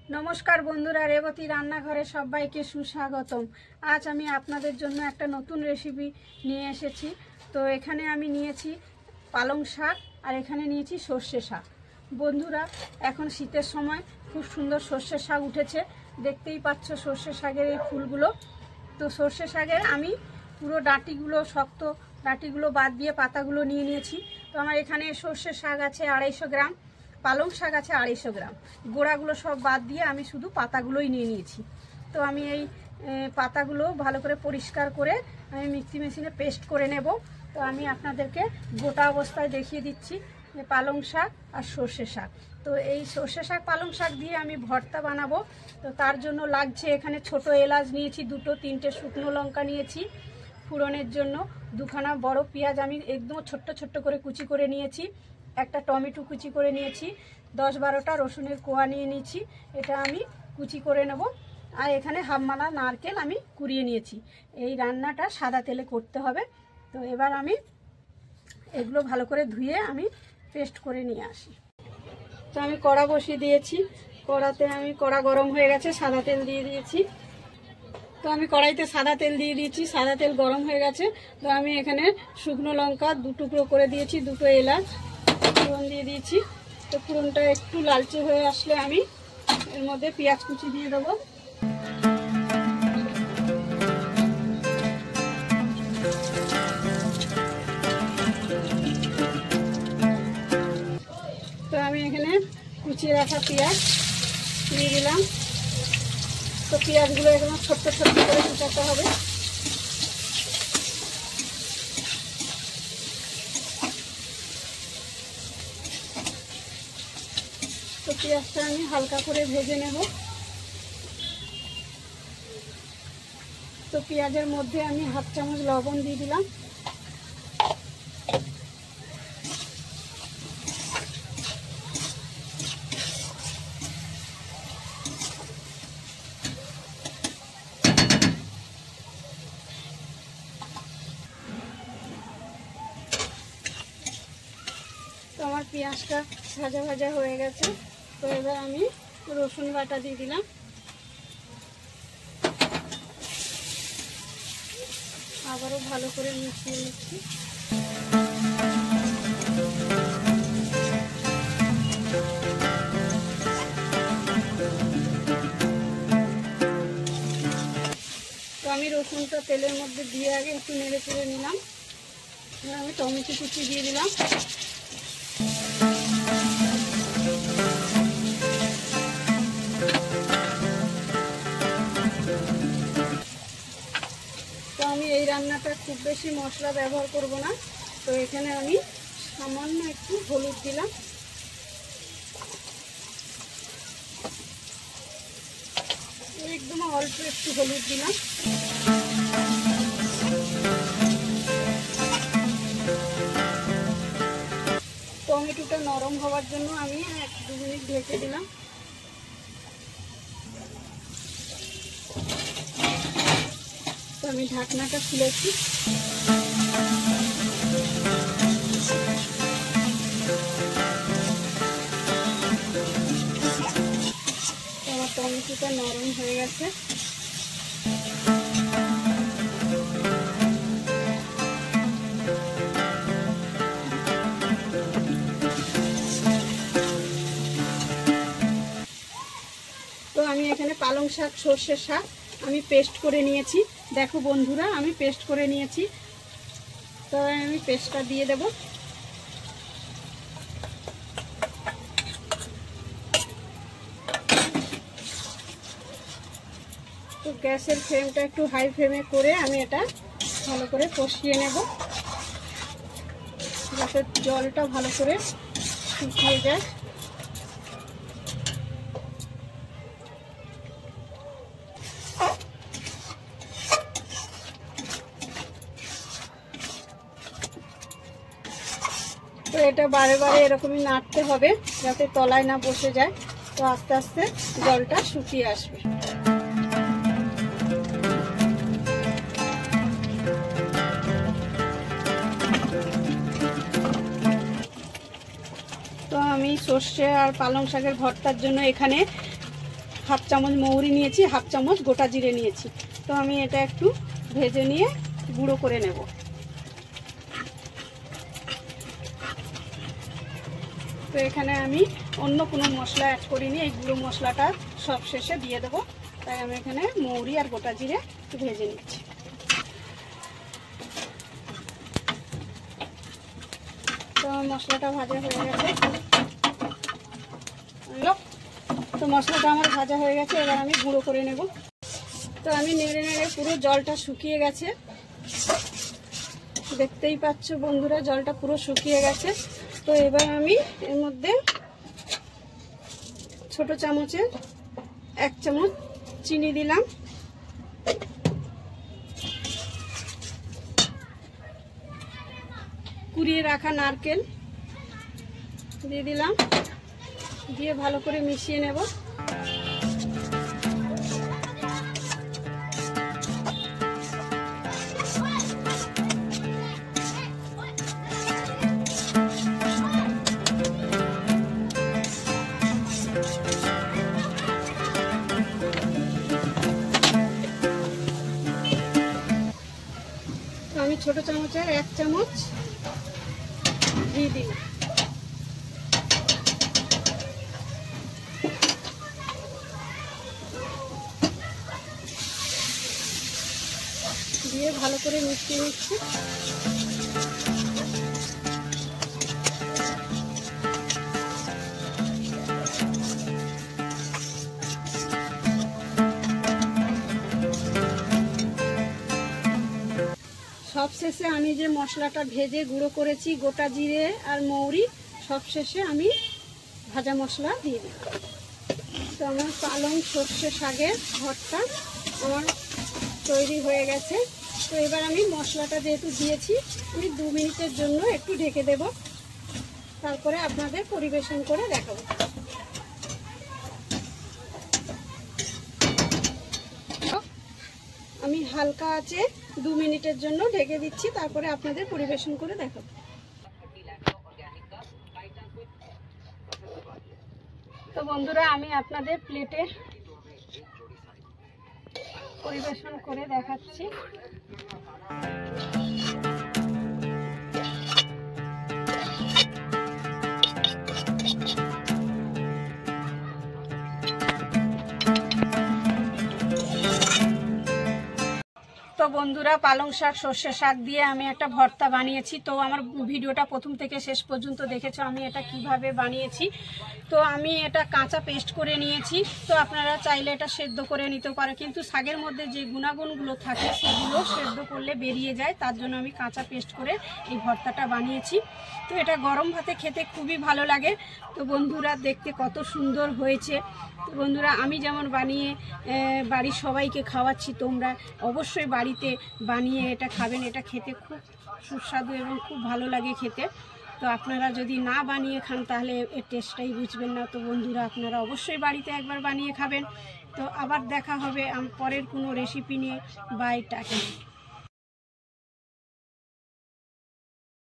नमस्कार बंधुरा रेवती रान्नाघरे सबाइके सुस्वागतम। आज आमी आपनादेर जन्य एकटा नतून रेसिपि निये एसेछि। तो एखाने आमी नियेछि पालंग शाक और एखाने नियेछि सर्षे शाक। बंधुरा एखन शीतेर समय खूब सुंदर सर्षे शाक उठेছে, देखतेई पाচ্ছ सर्षे शाकेर এই ফুলগুলো। तो सर्षे शाकेर आमी পুরো ডাঁটিগুলো শক্ত ডাঁটিগুলো বাদ দিয়ে পাতাগুলো নিয়ে নিয়েছি। তো আমার এখানে সর্ষে শাক আছে 250 গ্রাম, পালং শাক আছে 250 গ্রাম, গোড়াগুলো সব বাদ দিয়ে আমি শুধু পাতাগুলোই নিয়ে নিয়েছি। তো আমি এই পাতাগুলো ভালো করে পরিষ্কার করে আমি মিক্সি মেশিনে পেস্ট করে নেব। তো আমি আপনাদেরকে গোটা অবস্থায় দেখিয়ে দিচ্ছি যে পালং শাক আর সর্ষে শাক। তো এই সর্ষে শাক পালং শাক দিয়ে আমি ভর্তা বানাবো। তো তার জন্য লাগছে এখানে ছোট এলাচ নিয়েছি, 2-3টে শুকনো লঙ্কা নিয়েছি, ফোড়নের জন্য 2খানা বড় পেঁয়াজ আমি একদম ছোট্ট ছোট্ট করে কুচি করে নিয়েছি, একটা টমেটো কুচি করে নিয়েছি, 10-12টা রসুনের কোয়া নিয়ে নিয়েছি, এটা আমি কুচি করে নেব। আর এখানে হাফমালা নারকেল আমি কুড়িয়ে নিয়েছি। এই রান্নাটা সাদা তেলে করতে হবে। তো এবার আমি এগুলো ভালো করে ধুয়ে আমি পেস্ট করে নিয়ে আসি। তো আমি কড়া বসিয়ে দিয়েছি, কড়াতে আমি কড়া গরম হয়ে গেছে, সাদা তেল দিয়ে দিয়েছি। তো আমি কড়াইতে সাদা তেল দিয়ে দিয়েছি, সাদা তেল গরম হয়ে গেছে। তো আমি এখানে শুকনো লঙ্কা 2 টুকরো করে দিয়েছি, 2টো এলাচ ফোড়ন দিয়ে দিয়েছি। তো ফোড়নটা একটু লালচে হয়ে আসলে আমি এর মধ্যে পেঁয়াজ কুচি দিয়ে দেবো। তো আমি এখানে কুচিয়ে রাখা পেঁয়াজ দিয়ে দিলাম। তো পেঁয়াজগুলো একদম ছোট্ট ছোট্ট করে কুচাতে হবে। তো পেঁয়াজটা আমি হালকা করে ভেজে নেব। তো পেঁয়াজের মধ্যে আমি হাফ চামচ লবণ দিয়ে দিলাম। তো আমার পেঁয়াজটা ভাজা ভাজা হয়ে গেছে। তো এবার আমি রসুন বাটা দিয়ে দিলাম। আবারও ভালো করে মিশিয়ে নিচ্ছি। তো আমি রসুনটা তেলের মধ্যে দিয়ে আগে একটু নেড়ে চেড়ে নিলাম। এবার আমি টমেটো কুচি দিয়ে দিলাম। তো আমি এই রান্নাটা খুব বেশি মশলা ব্যবহার করব না। তো এখানে আমি সামান্য একটু হলুদ দিলাম, একদম অল্প একটু হলুদ দিলাম। টমেটোটা নরম হওয়ার জন্য আমি 1-2 মিনিট ঢেকে দিলাম। তো আমি ঢাকনাটা খুলেছি। আমার টমেটোটা নরম হয়ে গেছে। তো আমি এখানে পালং শাক সর্ষে শাক আমি পেস্ট করে নিয়েছি। দেখো বন্ধুরা আমি পেস্ট করে নিয়েছি। তো আমি পেস্টটা দিয়ে দেব। তো গ্যাসের ফ্লেমটা একটু হাই ফ্লেমে করে আমি এটা ভালো করে কষিয়ে নেব, যাতে জলটা ভালো করে শুকিয়ে যায়। তো এটা বারে বারে এরকমই নাড়তে হবে যাতে তলায় না বসে যায়। তো আস্তে আস্তে জলটা শুকিয়ে আসবে। তো আমি সর্ষে আর পালং শাকের ভর্তার জন্য এখানে হাফ চামচ মৌরি নিয়েছি, হাফ চামচ গোটা জিরে নিয়েছি। তো আমি এটা একটু ভেজে নিয়ে গুঁড়ো করে নেব। তো এখানে আমি অন্য কোনো মশলা অ্যাড করিনি, এই গুঁড়ো মশলাটা সব শেষে দিয়ে দেবো। তাই আমি এখানে মৌরি আর গোটা জিরে একটু ভেজে নিচ্ছি। তো মশলাটা ভাজা হয়ে গেছে। তো মশলাটা আমার ভাজা হয়ে গেছে, এবার আমি গুঁড়ো করে নেব। তো আমি নেড়ে নেড়ে পুরো জলটা শুকিয়ে গেছে, দেখতেই পাচ্ছ বন্ধুরা জলটা পুরো শুকিয়ে গেছে। তো এবার আমি এর মধ্যে ছোট চামচের 1 চামচ চিনি দিলাম, কুড়িয়ে রাখা নারকেল দিয়ে দিলাম, দিয়ে ভালো করে মিশিয়ে নেব। আমি ছোট চামচের 1 চামচ ঘি দিলাম, দিয়ে ভালো করে মিশিয়ে নিচ্ছি। সবশেষে আমি যে মশলাটা ভেজে গুঁড়ো করেছি গোটা জিরে আর মৌরি, সবশেষে আমি ভাজা মশলা দিয়ে দিই। তো আমার পালং সর্ষে শাকের ভর্তা আমার তৈরি হয়ে গেছে। তো এবার আমি মশলাটা যেহেতু দিয়েছি, আমি 2 মিনিটের জন্য একটু ঢেকে দেব, তারপরে আপনাদের পরিবেশন করে দেখাবো। আমি হালকা আঁচে 2 মিনিটের জন্য ঢেকে দিচ্ছি, তারপরে আপনাদের পরিবেশন করে দেখাবো। তো বন্ধুরা আমি আপনাদের প্লেটে পরিবেশন করে দেখাচ্ছি। তো বন্ধুরা পালং শাক সর্ষে শাক দিয়ে আমি একটা ভর্তা বানিয়েছি। তো আমার ভিডিওটা প্রথম থেকে শেষ পর্যন্ত দেখেছো আমি এটা কিভাবে বানিয়েছি। তো আমি এটা কাঁচা পেস্ট করে নিয়েছি। তো আপনারা চাইলে এটা সেদ্ধ করে নিতে পারে, কিন্তু শাকের মধ্যে যে গুণাগুণগুলো থাকে সেগুলো সেদ্ধ করলে বেরিয়ে যায়, তার জন্য আমি কাঁচা পেস্ট করে এই ভর্তাটা বানিয়েছি। তো এটা গরম ভাতে খেতে খুবই ভালো লাগে। তো বন্ধুরা দেখতে কত সুন্দর হয়েছে। তো বন্ধুরা আমি যেমন বানিয়ে বাড়ির সবাইকে খাওয়াচ্ছি, তোমরা অবশ্যই বাড়িতে বানিয়ে এটা খাবেন। এটা খেতে খুব সুস্বাদু এবং খুব ভালো লাগে খেতে। তো আপনারা যদি না বানিয়ে খান তাহলে এর টেস্টটাই বুঝবেন না। তো বন্ধুরা আপনারা অবশ্যই বাড়িতে একবার বানিয়ে খাবেন। তো আবার দেখা হবে পরের কোনো রেসিপি নিয়ে। Bye, tata.